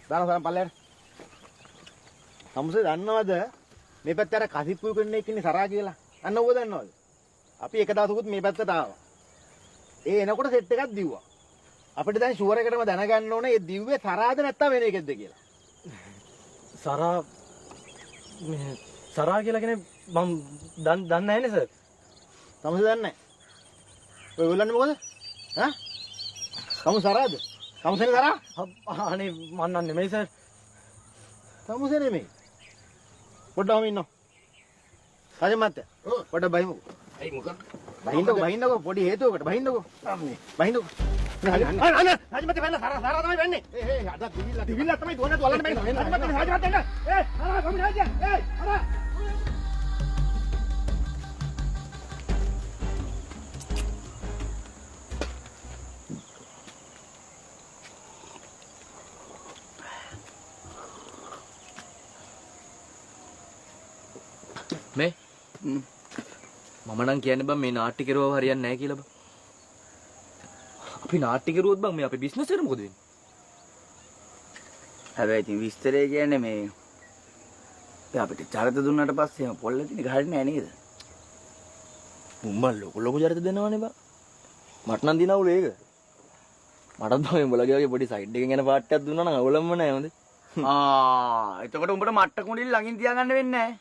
දාන පල්ලයට. සමුසේ දන්නවද මේ පැත්තට අර කසිප්පු කෙනෙක් ඉන්නේ සරා කියලා? අන්න ඌව දන්නවද? අපි එක දවසකුත් මේ පැත්තට ආවා. ඒ එනකොට සෙට් එකක් දිව්වා. අපිට දැන් ෂුවර් එකටම දැනගන්න ඕනේ මේ දිව්වේ සරාද නැත්නම් වෙන එකක්ද කියලා. සරා කියලා කෙනෙක් මම දන්නේ නැහැනේ සර්. සමුසේ දන්නේ නැහැ. ඔය ඔයගොල්ලන්නේ මොකද? ඈ? සමු සරාද? සමුසේ සරා? අනේ මන් නම් නෙමෙයි සර්. සමුසේ නෙමෙයි. පොඩ්ඩම ඉන්නෝ. රජමත්ත. පොඩ්ඩ බයිමු. ඇයි මොකක්ද? බහින්නකෝ පොඩි හේතුවකට බහින්නකෝ. බහින්නකෝ. අන්න රජමත්ත වෙන්න සරා තමයි වෙන්නේ. අද දිවිල්ල තමයි දුවන්නේ වලන්න බැරි. රජමත්ත එන්න. සරා කොහොමද හරිය? සරා. මේ මම නම් කියන්නේ බං මේ නාට්‍ය කෙරුවව හරියන්නේ නැහැ කියලා බං. අපි නාට්‍ය කෙරුවොත් බං මේ අපේ බිස්නස් එකට මොකද වෙන්නේ? හැබැයි ඉතින් විස්තරය කියන්නේ මේ අපිට චරිත දුන්නාට පස්සේ පොල්ල දින ගහන්නේ නැහැ නේද? මුම්මල් ලොකු චරිත දෙනවනේ බං. මට නම් දිනවුල ඒක. මටත් බං උඹලගේ වගේ පොඩි සයිඩ් එකෙන් යන පාට් එකක් දුන්නා නම් අවුලම්ම නැහැ හොඳේ. එතකොට උඹට මට්ට කුණිලි ළඟින් තියාගන්න වෙන්නේ නැහැ.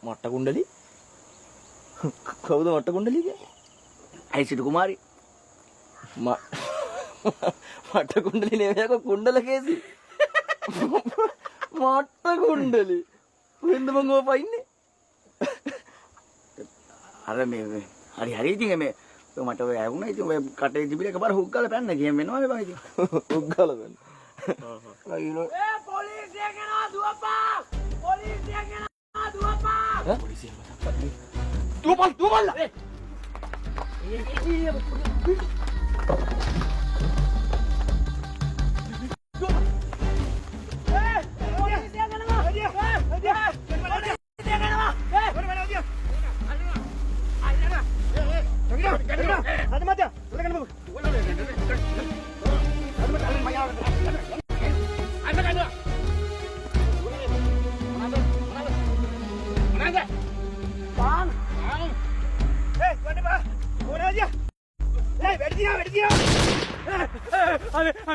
මට්ට කුණ්ඩලි? කවුද මට්ට කුණ්ඩලි කියන්නේ? ඇයි සිටු කුමාරි? මට්ට කුණ්ඩලි නෙවෙයික කුණ්ඩල කේසි. මට්ට කුණ්ඩලි. කොහෙන්ද මං ඔය පයින්නේ? අර මේ හරි ඉතින් මේ මට ඔය ඇහුණා ඉතින් ඔය කටේ තිබිලා එකපාර හුක් ගාලා පැන්න කියන්න වෙනවා මේ බං ඉතින්. හුක් ගාලා පැන්න. පොලිසිය ගෙනා දුවපා! පොලිසිය ගෙනා දුවපා! පොලිසිය දුවපල්ලා. අනේ